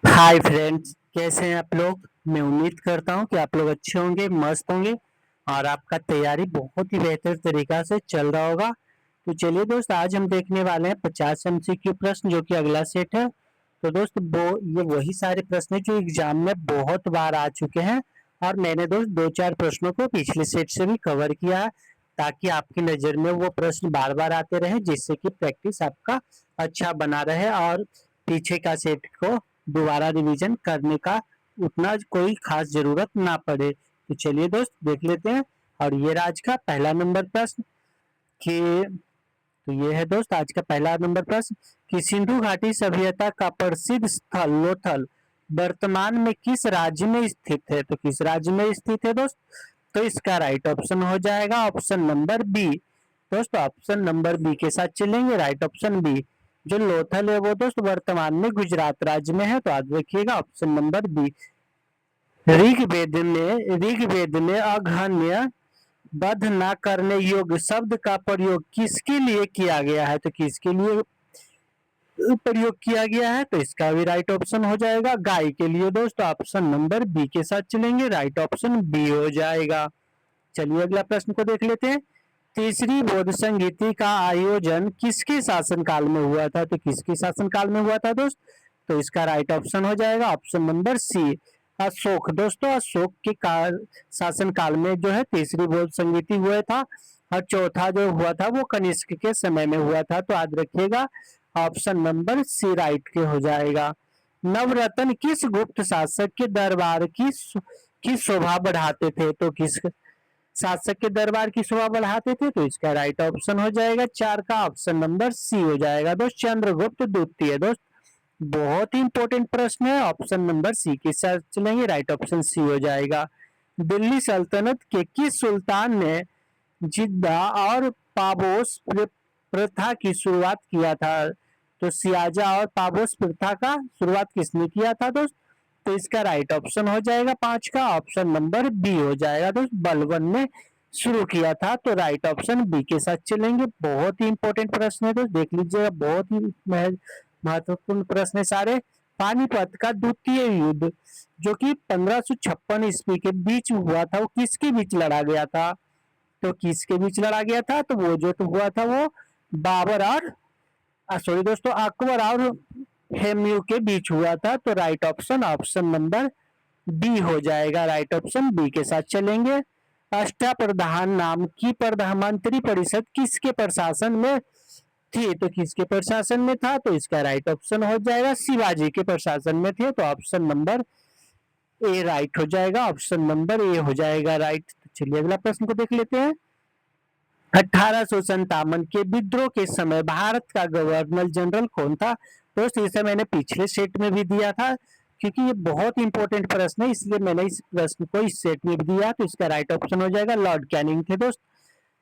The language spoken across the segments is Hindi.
हाय फ्रेंड्स, कैसे हैं आप लोग। मैं उम्मीद करता हूं कि आप लोग अच्छे होंगे, मस्त होंगे और आपका तैयारी बहुत ही बेहतर तरीका से चल रहा होगा। तो चलिए दोस्त, आज हम देखने वाले हैं 50 एमसीक्यू प्रश्न, जो कि अगला सेट है। तो दोस्त ये वही सारे प्रश्न हैं जो एग्जाम में बहुत बार आ चुके हैं और मैंने दोस्त दो चार प्रश्नों को पिछले सेट से भी कवर किया है, ताकि आपकी नज़र में वो प्रश्न बार बार आते रहे, जिससे कि प्रैक्टिस आपका अच्छा बना रहे और पीछे का सेट को दोबारा रिवीजन करने का उतना कोई खास जरूरत ना पड़े। तो चलिए दोस्त देख लेते हैं। और ये रहा आज का पहला नंबर प्रश्न कि तो ये है दोस्त आज का पहला नंबर प्रश्न कि सिंधु घाटी सभ्यता का प्रसिद्ध स्थल लोथल वर्तमान में किस राज्य में स्थित है। तो किस राज्य में स्थित है दोस्त। तो इसका राइट ऑप्शन हो जाएगा ऑप्शन नंबर बी। दोस्तों ऑप्शन नंबर बी के साथ चलेंगे, राइट ऑप्शन बी। जो लोथल है वो दोस्त वर्तमान में गुजरात राज्य में है, तो याद रखिएगा ऑप्शन नंबर बी। ऋग्वेद में अघन्य बध न करने योग्य शब्द का प्रयोग किसके लिए किया गया है। तो किसके लिए प्रयोग किया गया है, तो इसका भी राइट ऑप्शन हो जाएगा गाय के लिए। दोस्तों ऑप्शन नंबर बी के साथ चलेंगे, राइट ऑप्शन बी हो जाएगा। चलिए अगला प्रश्न को देख लेते हैं। तीसरी बौद्ध संगीति का आयोजन किसके शासनकाल में हुआ था। तो किसके शासनकाल में हुआ था दोस्त। तो इसका राइट ऑप्शन हो जाएगा ऑप्शन नंबर सी, अशोक। दोस्तों अशोक के शासन काल में जो है तीसरी बौद्ध संगीति हुआ था और चौथा जो हुआ था वो कनिष्क के समय में हुआ था। तो याद रखिएगा ऑप्शन नंबर सी राइट के हो जाएगा। नवरत्न किस गुप्त शासक के दरबार की शोभा बढ़ाते थे। तो किस शासक के दरबार की शोभा बढ़ाते थे। तो इसका राइट ऑप्शन हो जाएगा चार का ऑप्शन नंबर सी हो जाएगा दोस्त, चंद्रगुप्त द्वितीय। दोस्त बहुत ही इंपॉर्टेंट प्रश्न है, ऑप्शन नंबर सी के साथ चलेंगे, राइट ऑप्शन सी हो जाएगा। दिल्ली सल्तनत के किस सुल्तान ने जिद्दा और पाबोस प्रथा की शुरुआत किया था। तो सियाजा और पाबोस प्रथा का शुरुआत किसने किया था दोस्त। तो इसका राइट ऑप्शन हो जाएगा पांच का ऑप्शन नंबर बी हो जाएगा दोस्त, बलबन ने शुरू किया था। तो राइट ऑप्शन बी के साथ चलेंगे। बहुत ही इंपॉर्टेंट प्रश्न है दोस्त, देख लीजिएगा, बहुत ही महत्वपूर्ण प्रश्न है सारे। पानीपत का द्वितीय युद्ध जो कि 1556 ईस्वी के बीच हुआ था, वो किसके बीच लड़ा गया था। तो किसके बीच लड़ा गया था। तो वो जो तो हुआ था वो बाबर और सॉरी दोस्तों अकबर और हेमयू के बीच हुआ था। तो right option option number B हो जाएगा, राइट ऑप्शन बी के साथ चलेंगे। अष्टाप्रधान नाम की प्रधानमंत्री परिषद किसके प्रशासन में थी। तो किसके प्रशासन में था। तो इसका राइट ऑप्शन हो जाएगा शिवाजी के प्रशासन में थे। तो ऑप्शन नंबर ए राइट हो जाएगा, ऑप्शन नंबर ए हो जाएगा राइट। तो चलिए अगला प्रश्न को देख लेते हैं। 1857 के विद्रोह के समय भारत का गवर्नर जनरल कौन था। दोस्त इसे मैंने पिछले सेट में भी दिया था, क्योंकि ये बहुत इंपॉर्टेंट प्रश्न है, इसलिए मैंने इस प्रश्न को इस सेट में भी दिया। तो इसका राइट ऑप्शन हो जाएगा लॉर्ड कैनिंग थे दोस्त,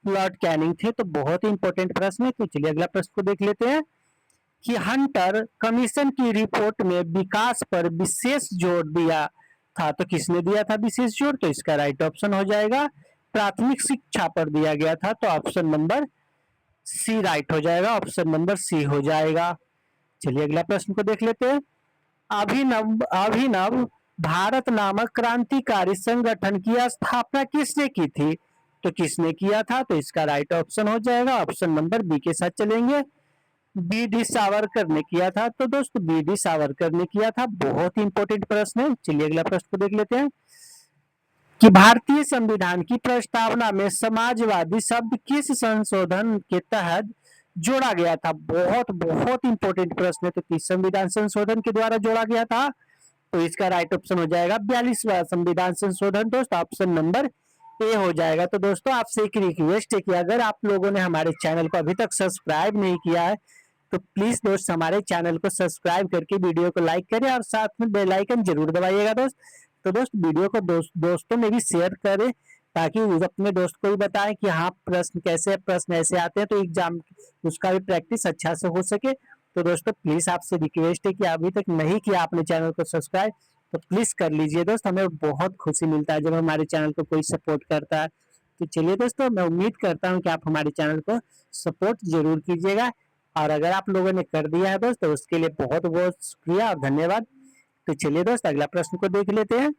लॉर्ड कैनिंग थे। तो बहुत ही इंपॉर्टेंट प्रश्न है। तो चलिए अगला प्रश्न को देख लेते हैं कि हंटर कमीशन की रिपोर्ट में विकास पर विशेष जोर दिया था। तो किसने दिया था विशेष जोर। तो इसका राइट ऑप्शन हो जाएगा प्राथमिक शिक्षा पर दिया गया था। तो ऑप्शन नंबर सी राइट हो जाएगा, ऑप्शन नंबर सी हो जाएगा। चलिए अगला प्रश्न को देख लेते हैं। अभिनव अभिनव भारत नामक क्रांतिकारी संगठन की स्थापना किसने की थी। तो किसने किया था। तो इसका राइट ऑप्शन हो जाएगा ऑप्शन नंबर बी के साथ चलेंगे, बी डी सावरकर ने किया था। तो दोस्तों बी डी सावरकर ने किया था। बहुत ही इंपॉर्टेंट प्रश्न है। चलिए अगला प्रश्न को देख लेते हैं कि भारतीय संविधान की प्रस्तावना में समाजवादी शब्द किस संशोधन के तहत जोड़ा गया था। बहुत बहुत इंपॉर्टेंट प्रश्न है। तो किस संविधान संशोधन के द्वारा जोड़ा गया था। तो इसका राइट ऑप्शन हो जाएगा 42वां संविधान संशोधन दोस्त, ऑप्शन नंबर ए हो जाएगा। तो दोस्तों आपसे एक रिक्वेस्ट है कि अगर आप लोगों ने हमारे चैनल को अभी तक सब्सक्राइब नहीं किया है, तो प्लीज दोस्त हमारे चैनल को सब्सक्राइब करके वीडियो को लाइक करें और साथ में बेल आइकन जरूर दबाइएगा दोस्त। तो दोस्त वीडियो को दोस्तों में भी शेयर करें, ताकि अपने दोस्त को भी बताएं कि हाँ प्रश्न कैसे प्रश्न ऐसे आते हैं, तो एग्जाम उसका भी प्रैक्टिस अच्छा से हो सके। तो दोस्तों प्लीज आपसे रिक्वेस्ट है कि अभी तक नहीं किया आपने चैनल को सब्सक्राइब, तो प्लीज कर लीजिए दोस्त। हमें बहुत खुशी मिलता है जब हमारे चैनल को कोई सपोर्ट करता है। तो चलिए दोस्तों, मैं उम्मीद करता हूँ कि आप हमारे चैनल को सपोर्ट जरूर कीजिएगा। और अगर आप लोगों ने कर दिया है दोस्त, तो उसके लिए बहुत बहुत शुक्रिया और धन्यवाद। तो चलिए दोस्त अगला प्रश्न को देख लेते हैं।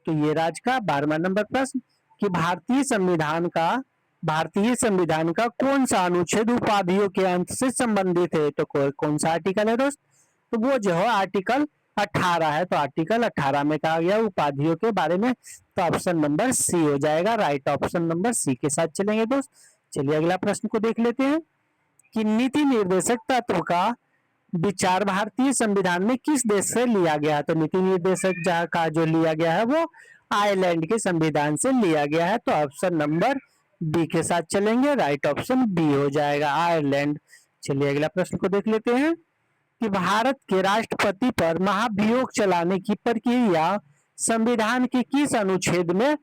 तो ये राज का 12वां नंबर प्रश्न कि भारतीय संविधान का कौन सा अनुच्छेद उपाधियों के अंत से संबंधित है? तो कौन सा आर्टिकल है दोस्त? तो वो जो है आर्टिकल 18 है। तो आर्टिकल 18 में कहा गया उपाधियों के बारे में, तो ऑप्शन नंबर सी हो जाएगा। राइट ऑप्शन नंबर सी के साथ चलेंगे दोस्त। चलिए अगला प्रश्न को देख लेते हैं कि नीति निर्देशक तत्व का विचार भारतीय संविधान में किस देश से लिया गया है? तो नीति निर्देशक का जो लिया गया है वो आयरलैंड के संविधान से लिया गया है। तो ऑप्शन नंबर बी के साथ चलेंगे। राइट ऑप्शन बी हो जाएगा, आयरलैंड। चलिए अगला प्रश्न को देख लेते हैं कि भारत के राष्ट्रपति पर महाभियोग चलाने की प्रक्रिया संविधान के किस अनुच्छेद में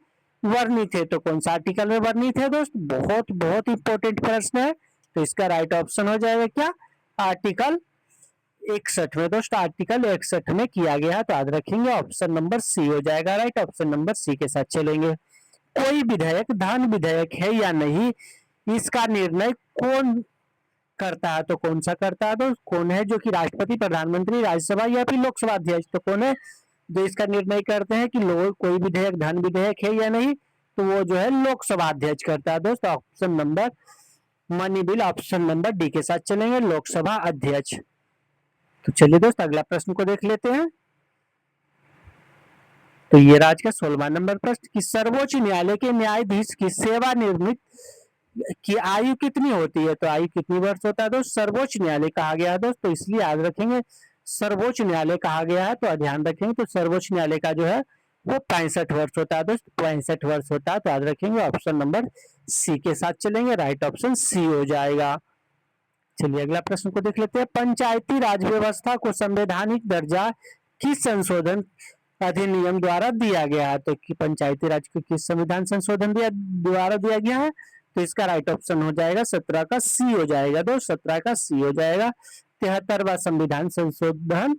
वर्णित है? तो कौन सा आर्टिकल में वर्णित है दोस्त? बहुत बहुत इंपॉर्टेंट प्रश्न है। तो इसका राइट ऑप्शन हो जाएगा क्या? आर्टिकल 61 में दोस्त, आर्टिकल 61 में किया गया है। तो याद रखेंगे ऑप्शन नंबर सी हो जाएगा। राइट ऑप्शन नंबर सी के साथ चलेंगे। कोई विधेयक धन विधेयक है या नहीं, इसका निर्णय कौन करता है? तो कौन सा करता है दोस्त? कौन है जो कि राष्ट्रपति, प्रधानमंत्री, राज्यसभा या फिर लोकसभा अध्यक्ष? तो कौन है जो इसका निर्णय करते हैं कि लोग कोई विधेयक धन विधेयक है या नहीं? तो वो जो है लोकसभा अध्यक्ष करता है दोस्त। Option number money bill, option number D के साथ चलेंगे, लोकसभा अध्यक्ष। तो चलिए दोस्त अगला प्रश्न को देख लेते हैं। तो ये आज का 16वां नंबर प्रश्न कि सर्वोच्च न्यायालय के न्यायाधीश की सेवानिवृत्त की आयु कितनी होती है? तो आयु कितनी वर्ष होता है दोस्त? सर्वोच्च न्यायालय कहा गया है दोस्त, तो इसलिए याद रखेंगे सर्वोच्च न्यायालय कहा गया है। तो ध्यान रखेंगे तो सर्वोच्च न्यायालय का जो है वो 65 वर्ष होता है दोस्त, 65 वर्ष होता है। तो याद रखेंगे ऑप्शन नंबर सी के साथ चलेंगे। राइट ऑप्शन सी हो जाएगा। चलिए अगला प्रश्न को देख लेते हैं। पंचायती राज व्यवस्था को संवैधानिक दर्जा किस संशोधन अधिनियम द्वारा दिया गया है? तो पंचायती राज को किस संविधान संशोधन द्वारा दिया गया है? तो इसका राइट ऑप्शन हो जाएगा 17 का सी हो जाएगा दोस्त, 17 का सी हो जाएगा। 73वां संविधान संशोधन।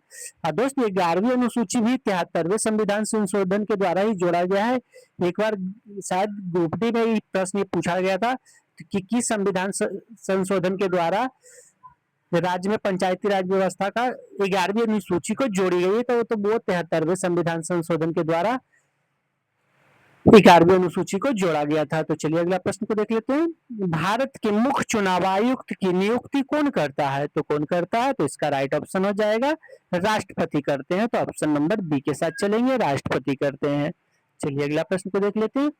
दोस्त 11वीं अनुसूची भी 73वें संविधान संशोधन के द्वारा ही जोड़ा गया है। एक बार शायद ग्रुप डी में प्रश्न ये पूछा गया था कि किस संविधान संशोधन के द्वारा राज्य में पंचायती राज व्यवस्था का 11वीं अनुसूची को जोड़ी गई है। तो वो 73वें संविधान संशोधन के द्वारा 11वीं अनुसूची को जोड़ा गया था। तो चलिए अगला प्रश्न को देख लेते हैं। भारत के मुख्य चुनाव आयुक्त की नियुक्ति कौन करता है? तो कौन करता है? तो इसका राइट ऑप्शन हो जाएगा राष्ट्रपति करते हैं। तो ऑप्शन नंबर बी के साथ चलेंगे, राष्ट्रपति करते हैं। चलिए अगला प्रश्न को देख लेते हैं।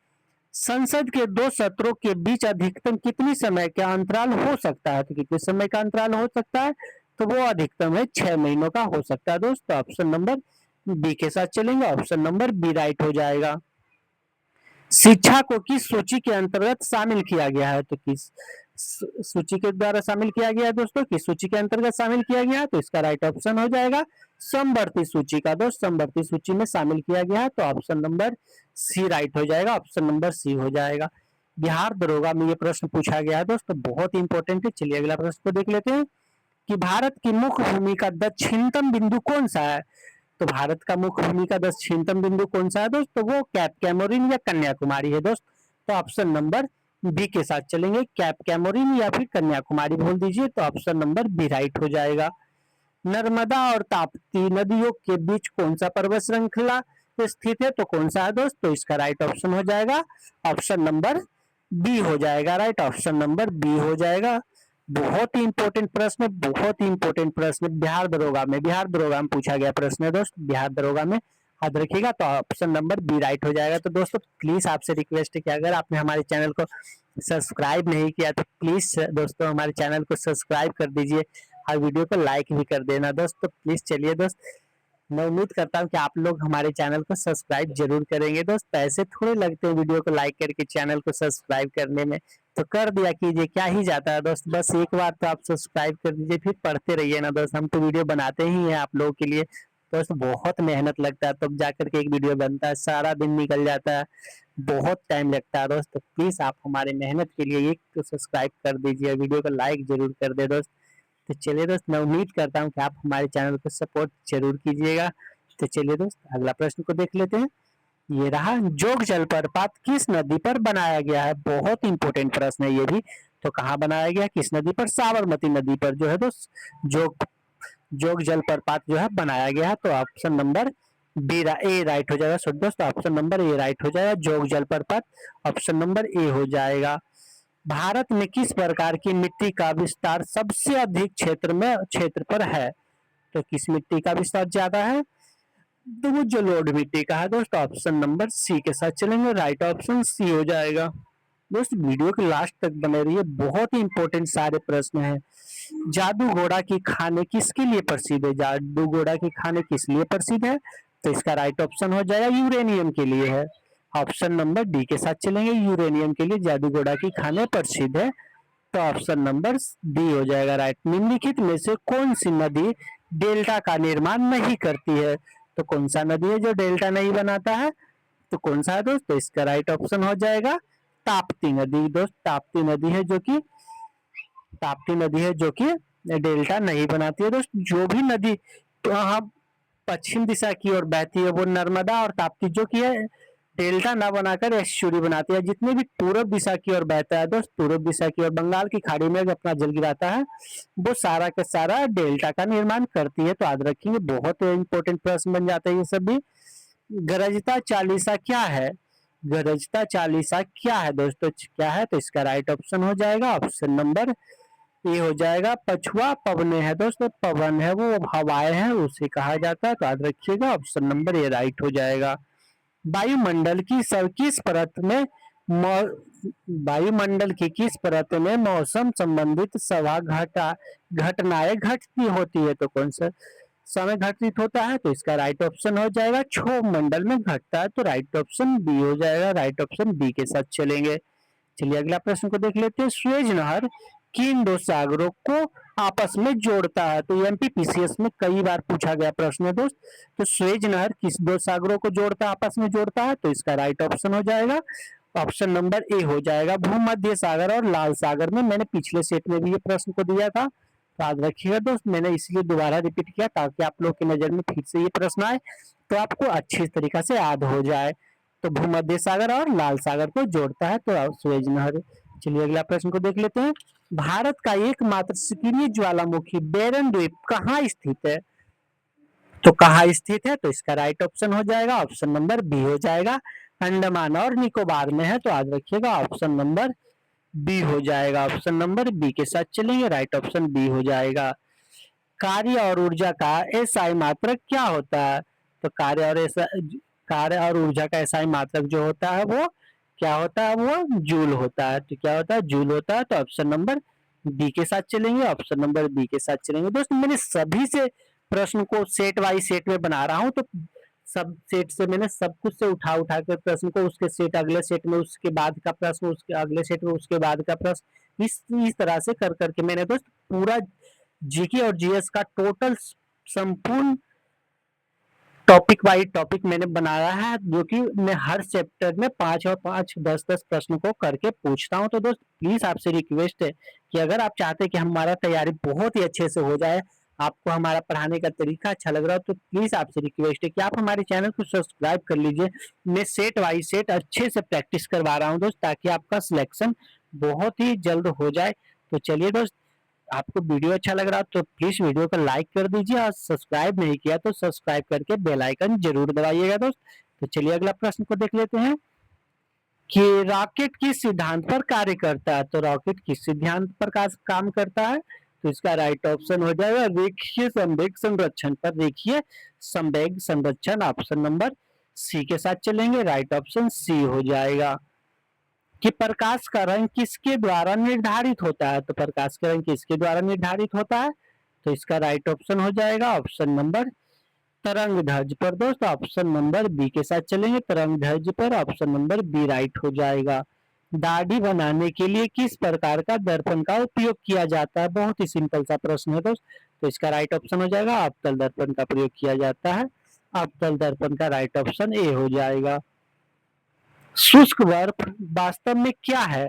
संसद के 2 सत्रों के बीच अधिकतम कितनी समय का अंतराल हो सकता है? तो कितने समय का अंतराल हो सकता है? तो वो अधिकतम है 6 महीनों का हो सकता है दोस्तों। ऑप्शन नंबर बी के साथ चलेंगे, ऑप्शन नंबर बी राइट हो जाएगा। शिक्षा को किस सूची के अंतर्गत शामिल किया गया है? तो किस सूची के द्वारा शामिल किया गया है दोस्तों? किस सूची के अंतर्गत शामिल किया गया है? तो इसका राइट ऑप्शन हो जाएगा समवर्ती सूची का दोस्त, समवर्ती सूची में शामिल किया गया है। तो ऑप्शन नंबर सी राइट हो जाएगा, ऑप्शन नंबर सी हो जाएगा। बिहार दरोगा में ये प्रश्न पूछा गया है दोस्तों, बहुत इंपॉर्टेंट है। चलिए अगला प्रश्न को देख लेते हैं कि भारत की मुख्य भूमि का दक्षिणतम बिंदु कौन सा है? तो भारत का मुख्य भूमि का दक्षिणतम बिंदु कौन सा है दोस्त? तो वो कैप कैमोरिन या कन्याकुमारी है दोस्त। तो ऑप्शन नंबर बी के साथ चलेंगे, कैप कैमोरिन या फिर कन्याकुमारी बोल दीजिए। तो ऑप्शन नंबर बी राइट हो जाएगा। नर्मदा और ताप्ती नदियों के बीच कौन सा पर्वत श्रृंखला स्थित है? तो कौन सा है दोस्त? तो इसका राइट ऑप्शन हो जाएगा ऑप्शन नंबर बी हो जाएगा। राइट ऑप्शन नंबर बी हो जाएगा। बहुत ही इंपॉर्टेंट प्रश्न, बहुत ही इंपॉर्टेंट प्रश्न बिहार दरोगा में पूछा गया प्रश्न है दोस्त, बिहार दरोगा में याद रखिएगा। तो ऑप्शन नंबर बी राइट हो जाएगा। तो दोस्तों प्लीज आपसे रिक्वेस्ट है कि अगर आपने हमारे चैनल को सब्सक्राइब नहीं किया तो प्लीज दोस्तों हमारे चैनल को सब्सक्राइब कर दीजिए और वीडियो को लाइक भी कर देना दोस्तों। प्लीज चलिए दोस्त, मैं उम्मीद करता हूँ कि आप लोग हमारे चैनल को सब्सक्राइब जरूर करेंगे दोस्त। पैसे थोड़े लगते हैं वीडियो को लाइक करके चैनल को सब्सक्राइब करने में, तो कर दिया कीजिए, क्या ही जाता है दोस्त। बस एक बार तो आप सब्सक्राइब कर दीजिए, फिर पढ़ते रहिए ना दोस्त। हम तो वीडियो बनाते ही हैं आप लोगों के लिए दोस्त, बहुत मेहनत लगता है तब जाकर के एक वीडियो बनता है, सारा दिन निकल जाता है, बहुत टाइम लगता है दोस्त। तो प्लीज आप हमारे मेहनत के लिए एक तो सब्सक्राइब कर दीजिए, वीडियो को लाइक जरूर कर दे दोस्त। तो चलिए दोस्त, मैं उम्मीद करता हूँ कि आप हमारे चैनल को सपोर्ट जरूर कीजिएगा। तो चलिए दोस्त अगला प्रश्न को देख लेते हैं। ये रहा, जोग जलप्रपात किस नदी पर बनाया गया है? बहुत इंपॉर्टेंट प्रश्न है ये भी। तो कहाँ बनाया गया, किस नदी पर? साबरमती नदी पर जो है दोस्त जोग जोग जलप्रपात जो है बनाया गया है। तो ऑप्शन नंबर ए राइट हो जाएगा। सो दोस्तों ऑप्शन नंबर ए राइट हो जाएगा, जोग जलप्रपात ऑप्शन नंबर ए हो जाएगा। भारत में किस प्रकार की मिट्टी का विस्तार सबसे अधिक क्षेत्र पर है? तो किस मिट्टी का विस्तार ज्यादा है? तो वो जलोढ़ मिट्टी का है दोस्तों, ऑप्शन नंबर सी के साथ चलेंगे, राइट ऑप्शन सी हो जाएगा। दोस्त वीडियो के लास्ट तक बने रहिए, बहुत ही इंपॉर्टेंट सारे प्रश्न हैं। जादू घोड़ा की खाने किसके लिए प्रसिद्ध है? जादू घोड़ा की खाने किस लिए प्रसिद्ध है? तो इसका राइट ऑप्शन हो जाएगा यूरेनियम के लिए है। ऑप्शन नंबर डी के साथ चलेंगे, यूरेनियम के लिए जादू घोड़ा की खाने प्रसिद्ध है। तो ऑप्शन नंबर डी हो जाएगा राइट। निम्नलिखित में से कौन सी नदी डेल्टा का निर्माण नहीं करती है? तो कौन सा नदी है जो डेल्टा नहीं बनाता है? तो कौन सा है दोस्त? तो इसका राइट ऑप्शन हो जाएगा ताप्ती नदी। दोस्त ताप्ती नदी है जो कि डेल्टा नहीं बनाती है। दोस्त जो भी नदी तो पश्चिम दिशा की ओर बहती है वो नर्मदा और ताप्ती जो कि है डेल्टा ना बनाकर एस्चुरी बनाती है। जितने भी पूर्व दिशा की ओर बहता है दोस्त, पूर्व दिशा की ओर बंगाल की खाड़ी में अपना जल गिराता है, वो सारा का सारा डेल्टा का निर्माण करती है। तो याद रखिए बहुत इंपॉर्टेंट प्रश्न बन जाते हैं ये सभी। गरजता चालीसा क्या है? गरजता चालीसा क्या है दोस्तों? क्या है? तो इसका राइट ऑप्शन हो जाएगा ऑप्शन नंबर ए हो जाएगा पछुआ पवने है दोस्तों, पवन है वो हवाएं हैं उसे कहा जाता है। तो याद रखिएगा ऑप्शन नंबर ए राइट हो जाएगा। वायुमंडल की किस परत में वायुमंडल की किस परत में मौसम संबंधित सभा घटनाएं घटती होती है? तो कौन सा समय घटित होता है? तो इसका राइट ऑप्शन हो जाएगा क्षोभ मंडल में घटता है। तो राइट ऑप्शन बी हो जाएगा, राइट ऑप्शन बी के साथ चलेंगे। चलिए अगला प्रश्न को देख लेते हैं। सुएज नहर किन दो सागरों को आपस में जोड़ता है? तो एमपीपीसीएस में कई बार पूछा गया प्रश्न है दोस्त। तो सुएज नहर किस दो सागरों को जोड़ता है, आपस में जोड़ता है? तो इसका राइट ऑप्शन हो जाएगा ऑप्शन नंबर ए हो जाएगा भूमध्य सागर और लाल सागर में। मैंने पिछले सेट में भी ये प्रश्न को दिया था, याद रखिएगा दोस्त। मैंने इसलिए दोबारा रिपीट किया ताकि आप लोग की नजर में फिर से ये प्रश्न आए तो आपको अच्छी तरीका से याद हो जाए। तो भूमध्य सागर और लाल सागर को जोड़ता है तो सुएज नहर। चलिए अगला प्रश्न को देख लेते हैं। भारत का एकमात्र सक्रिय ज्वालामुखी बैरन द्वीप कहाँ स्थित है? तो कहाँ स्थित है? तो इसका राइट ऑप्शन हो जाएगा ऑप्शन नंबर बी हो जाएगा अंडमान और निकोबार में है। तो याद रखिएगा ऑप्शन नंबर बी हो जाएगा, ऑप्शन नंबर बी के साथ चलेंगे, राइट ऑप्शन बी हो जाएगा। कार्य और ऊर्जा का एसआई मात्रक क्या होता है? तो कार्य और ऊर्जा का एसआई मात्रक जो होता है वो क्या होता है? वो जूल होता है। तो क्या होता है? जूल होता है। तो ऑप्शन नंबर बी के साथ चलेंगे, ऑप्शन नंबर बी के साथ चलेंगे। दोस्तों मैंने सभी से प्रश्न को सेट वाइज सेट में बना रहा हूँ, तो सब सेट से मैंने सब कुछ से उठा उठा कर प्रश्न को उसके सेट अगले सेट में, उसके बाद का प्रश्न उसके अगले सेट में, उसके बाद का प्रश्न, इस तरह से कर करके मैंने दोस्त पूरा जीके और जीएस का टोटल संपूर्ण टॉपिक वाइज टॉपिक मैंने बनाया है, जो कि मैं हर चैप्टर में 5 और 5 10-10 प्रश्न को करके पूछता हूं। तो दोस्त प्लीज आपसे रिक्वेस्ट है कि अगर आप चाहते हैं कि हमारा तैयारी बहुत ही अच्छे से हो जाए, आपको हमारा पढ़ाने का तरीका अच्छा लग रहा हो, तो प्लीज आपसे रिक्वेस्ट है कि आप हमारे चैनल को सब्सक्राइब कर लीजिए। मैं सेट वाइज सेट अच्छे से प्रैक्टिस करवा रहा हूँ दोस्त, ताकि आपका सिलेक्शन बहुत ही जल्द हो जाए। तो चलिए दोस्त, आपको वीडियो अच्छा लग रहा तो प्लीज वीडियो को लाइक कर दीजिए, और सब्सक्राइब नहीं किया तो सब्सक्राइब करके बेल आइकन जरूर दबाइएगा दोस्त। तो चलिए अगला प्रश्न को देख लेते हैं कि रॉकेट किस सिद्धांत पर कार्य करता है? तो रॉकेट किस सिद्धांत पर काम करता है? तो इसका राइट ऑप्शन हो जाएगा रेखीय संवेग संरक्षण पर। रेखीय संवेग संरक्षण, ऑप्शन नंबर सी के साथ चलेंगे, राइट ऑप्शन सी हो जाएगा। कि प्रकाश का रंग किसके द्वारा निर्धारित होता है? तो प्रकाश का रंग किसके द्वारा निर्धारित होता है? तो इसका राइट ऑप्शन हो जाएगा ऑप्शन नंबर तरंग ध्वज पर। दोस्तों ऑप्शन नंबर बी के साथ चलेंगे, तरंग ध्वज पर, ऑप्शन नंबर बी राइट हो जाएगा। दाढ़ी बनाने के लिए किस प्रकार का दर्पण का उपयोग किया जाता है? बहुत ही सिंपल सा प्रश्न है दोस्त। तो इसका राइट ऑप्शन हो जाएगा अवतल दर्पण का प्रयोग किया जाता है। अवतल दर्पण का राइट ऑप्शन ए हो जाएगा। शुष्क बर्फ वास्तव में क्या है?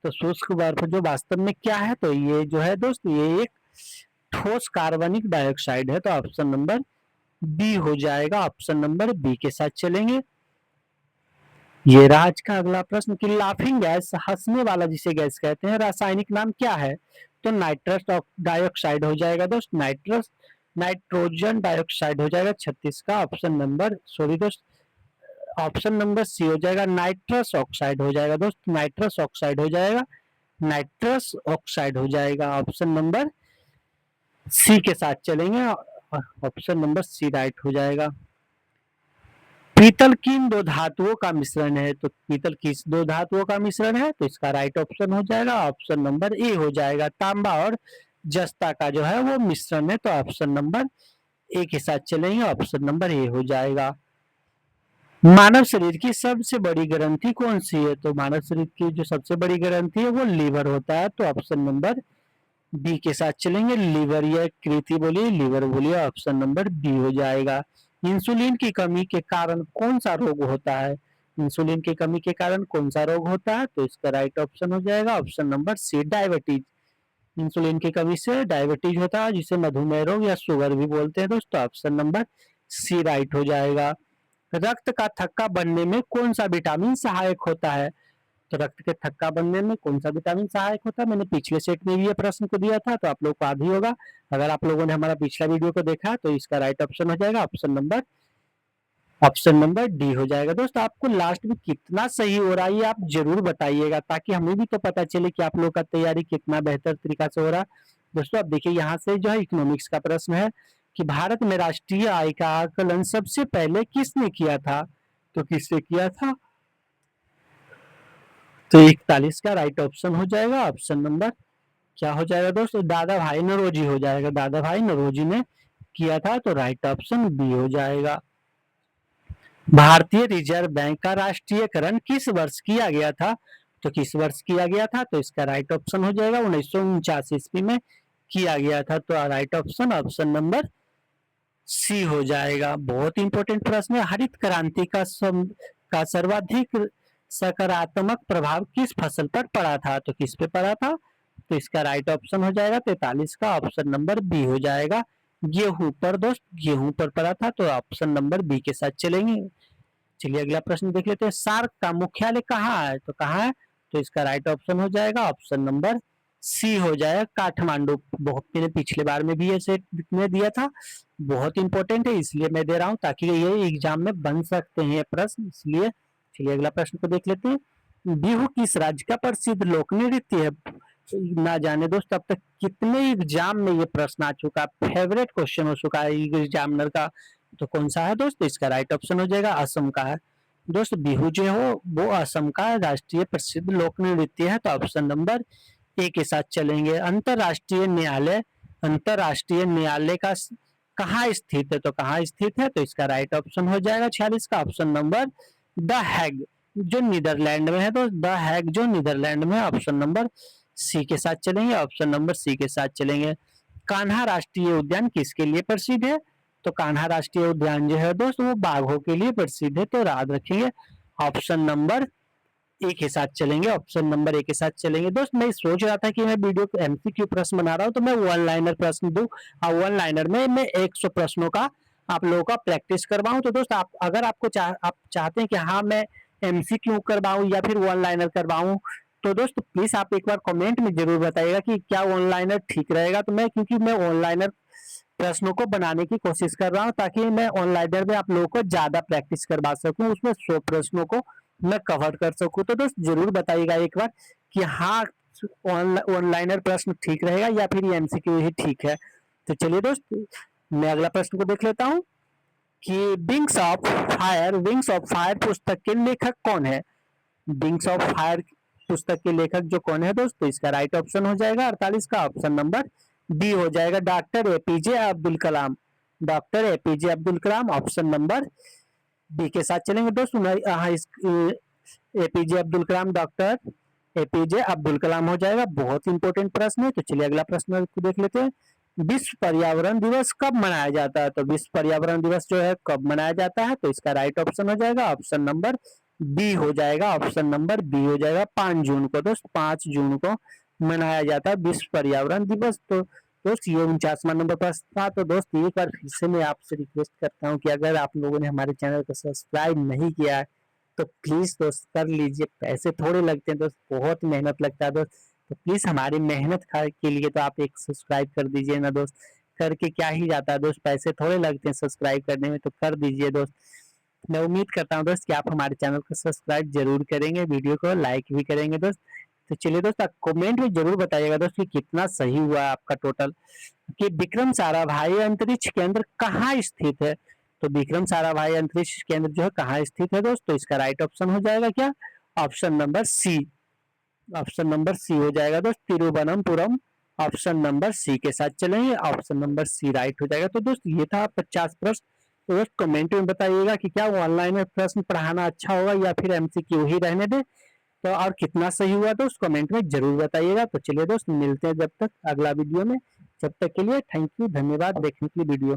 तो शुष्क बर्फ जो वास्तव में क्या है? तो ये जो है दोस्त, ये एक ठोस कार्बनिक डाइऑक्साइड है। तो ऑप्शन नंबर बी हो जाएगा, ऑप्शन नंबर बी के साथ चलेंगे। ये रहा आज का अगला प्रश्न कि लाफिंग गैस, हंसने वाला जिसे गैस कहते हैं, रासायनिक नाम क्या है? तो नाइट्रस डाइऑक्साइड हो जाएगा दोस्त, नाइट्रस नाइट्रोजन डाइऑक्साइड हो जाएगा 36 का ऑप्शन नंबर, सॉरी दोस्त, ऑप्शन नंबर सी हो जाएगा। नाइट्रस ऑक्साइड हो जाएगा दोस्त, नाइट्रस ऑक्साइड हो जाएगा, नाइट्रस ऑक्साइड हो जाएगा, ऑप्शन नंबर सी के साथ चलेंगे, ऑप्शन नंबर सी राइट हो जाएगा। पीतल किन दो धातुओं का मिश्रण है, तो पीतल किस दो धातुओं का मिश्रण है, तो इसका राइट ऑप्शन हो जाएगा, ऑप्शन नंबर ए हो जाएगा। तांबा और जस्ता का जो है वो मिश्रण है, तो ऑप्शन नंबर ए के साथ चलेंगे, ऑप्शन नंबर ए हो जाएगा। मानव शरीर की सबसे बड़ी ग्रंथि कौन सी है, तो मानव शरीर की जो सबसे बड़ी ग्रंथि है वो लीवर होता है, तो ऑप्शन नंबर बी के साथ चलेंगे। लीवर या कृति बोलिए, लीवर बोलिए, ऑप्शन नंबर बी हो जाएगा। इंसुलिन की कमी के कारण कौन सा रोग होता है, इंसुलिन की कमी के कारण कौन सा रोग होता है, तो इसका राइट ऑप्शन हो जाएगा, option number C diabetes. Insulin की कमी से डायबिटीज होता है, जिसे मधुमेह रोग या शुगर भी बोलते हैं दोस्तों, ऑप्शन नंबर सी राइट हो जाएगा। रक्त का थक्का बनने में कौन सा विटामिन सहायक होता है, तो रक्त के थक्का बनने में कौन सा विटामिन सहायक होता है, मैंने पिछले सेट में भी ये प्रश्न को दिया था, तो आप लोग को याद ही होगा। अगर आप लोगों ने हमारा पिछला वीडियो को देखा तो इसका राइट ऑप्शन हो जाएगा, ऑप्शन नंबर डी हो जाएगा। दोस्तों आपको लास्ट में कितना सही हो रहा है ये आप जरूर बताइएगा, ताकि हमें भी तो पता चले कि आप लोग का तैयारी कितना बेहतर तरीका से हो रहा है। दोस्तों अब देखिए यहाँ से जो है इकोनॉमिक्स का प्रश्न है कि भारत में राष्ट्रीय आय का आकलन सबसे पहले किसने किया था, तो किसने किया था, तो 41 का राइट ऑप्शन हो जाएगा, ऑप्शन नंबर क्या हो जाएगा दोस्तों, दादा भाई नौरोजी हो जाएगा, दादा भाई नौरोजी ने किया था, तो राइट ऑप्शन बी हो जाएगा। भारतीय रिजर्व बैंक का राष्ट्रीयकरण किस वर्ष किया गया था, तो किस वर्ष किया गया था, तो इसका राइट ऑप्शन हो जाएगा 1949 ईस्वी में किया गया था, तो right option option number C हो जाएगा। बहुत इंपॉर्टेंट प्रश्न है। हरित क्रांति का सर्वाधिक सकारात्मक प्रभाव किस फसल पर पड़ा था, तो किस पे पड़ा था, तो इसका राइट ऑप्शन हो जाएगा 43 का, ऑप्शन नंबर बी हो जाएगा। गेहूं पर दोस्त, गेहूं पर पड़ा था, तो ऑप्शन नंबर बी के साथ चलेंगे। चलिए अगला प्रश्न देख लेते हैं। सार्क का मुख्यालय कहाँ है, तो कहाँ है, तो इसका राइट ऑप्शन हो जाएगा, ऑप्शन नंबर सी हो जाएगा, काठमांडू। बहुत मैंने पिछले बार में भी ये सेट में दिया था, बहुत इंपॉर्टेंट है इसलिए मैं दे रहा हूँ, ताकि ये एग्जाम में बन सकते हैं प्रश्न, इसलिए। चलिए अगला प्रश्न को देख लेते हैं। बिहू किस राज्य का प्रसिद्ध लोक नृत्य है, ना जाने दोस्त अब तक कितने एग्जाम में ये प्रश्न आ चुका, फेवरेट क्वेश्चन हो चुका है एग्जामिनर का, तो कौन सा है दोस्त, इसका राइट ऑप्शन हो जाएगा असम का है। दोस्त बिहू जो हो वो असम का राष्ट्रीय प्रसिद्ध लोक नृत्य है, तो ऑप्शन नंबर ए के साथ चलेंगे। अंतरराष्ट्रीय न्यायालय का कहाँ स्थित है, तो कहाँ स्थित है, तो इसका राइट ऑप्शन हो जाएगा 46 का, ऑप्शन नंबर द हैग, जो नीदरलैंड में है, तो द हैग जो नीदरलैंड में, ऑप्शन नंबर सी के साथ चलेंगे, ऑप्शन नंबर सी के साथ चलेंगे। कान्हा राष्ट्रीय उद्यान किसके लिए प्रसिद्ध है, तो कान्हा राष्ट्रीय उद्यान जो है दोस्त वो बाघों के लिए प्रसिद्ध है, तो याद रखेंगे ऑप्शन नंबर ए के साथ चलेंगे, ऑप्शन नंबर ए के साथ चलेंगे। दोस्त मैं सोच रहा था कि मैं वीडियो को एमसीक्यू प्रश्न बना रहा हूँ, तो मैं वन लाइनर प्रश्न दूं, और वन लाइनर में मैं 100 प्रश्नों का आप लोगों का प्रैक्टिस करवाऊं। तो दोस्त आप अगर आप चाहते हैं कि हाँ मैं एमसीक्यू करवाऊं या फिर वन लाइनर करवाऊं, तो दोस्त प्लीज आप एक बार कमेंट में जरूर बताइएगा कि क्या वन लाइनर ठीक रहेगा, तो मैं क्योंकि मैं वन लाइनर प्रश्नों को बनाने की कोशिश कर रहा हूँ, ताकि मैं ऑनलाइनर में आप लोगों को ज्यादा प्रैक्टिस करवा सकूं, उसमें 100 प्रश्नों को मैं कवर कर सकूं। तो दोस्त जरूर बताइएगा एक बार कि हाँ ऑनलाइनर प्रश्न ठीक रहेगा या फिर एमसीक्यू ही ठीक है। तो चलिए दोस्त मैं अगला प्रश्न को देख लेता हूँ कि विंग्स ऑफ फायर पुस्तक के लेखक कौन है, विंग्स ऑफ फायर पुस्तक के लेखक जो कौन है दोस्त, तो इसका राइट ऑप्शन हो जाएगा 48 का, ऑप्शन नंबर डी हो जाएगा, doctor APJ Abdul Kalam, doctor APJ Abdul Kalam, option number B के साथ चलेंगे दोस्तों। APJ Abdul Kalam, doctor APJ Abdul Kalam हो जाएगा। बहुत इंपॉर्टेंट प्रश्न है, तो चलिए अगला प्रश्न देख लेते हैं। विश्व पर्यावरण दिवस कब मनाया जाता है, तो विश्व पर्यावरण दिवस जो है कब मनाया जाता है, तो इसका राइट ऑप्शन हो जाएगा, ऑप्शन नंबर बी हो जाएगा, ऑप्शन नंबर बी हो जाएगा। 5 जून को दोस्त, 5 जून को मनाया जाता है विश्व पर्यावरण दिवस। तो दोस्त ये 49वां नंबर प्रश्न था। तो दोस्त एक बार फिर से मैं आपसे रिक्वेस्ट करता हूँ कि अगर आप लोगों ने हमारे चैनल को सब्सक्राइब नहीं किया है तो प्लीज दोस्त कर लीजिए, पैसे थोड़े लगते हैं दोस्त, बहुत मेहनत लगता है दोस्त, तो प्लीज हमारी मेहनत के लिए तो आप एक सब्सक्राइब कर दीजिए ना दोस्त, करके क्या ही जाता है दोस्त, पैसे थोड़े लगते हैं सब्सक्राइब करने में, तो कर दीजिए दोस्त। मैं उम्मीद करता हूँ दोस्त कि आप हमारे चैनल को सब्सक्राइब जरूर करेंगे, वीडियो को लाइक भी करेंगे दोस्त। तो चलिए दोस्त, आप कमेंट में जरूर बताइएगा दोस्त कि कितना सही हुआ आपका टोटल, कि विक्रम साराभाई अंतरिक्ष केंद्र कहाँ स्थित है। तो विक्रम साराभाई अंतरिक्ष केंद्र जो है कहाँ स्थित है दोस्त, तो इसका राइट ऑप्शन हो जाएगा क्या, option number C. Option number C हो जाएगा दोस्त, तिरुवनंतपुरम। ऑप्शन नंबर सी के साथ चलेंगे, ऑप्शन नंबर सी राइट हो जाएगा। तो दोस्त ये था 50 प्रश्न। तो दोस्त कमेंट में बताइएगा कि क्या ऑनलाइन में प्रश्न पढ़ाना अच्छा होगा या फिर एमसीक्यू ही रहने दे, तो और कितना सही हुआ दोस्त कमेंट में जरूर बताइएगा। तो चलिए दोस्त, मिलते हैं जब तक अगला वीडियो में, जब तक के लिए थैंक यू, धन्यवाद देखने के लिए वीडियो।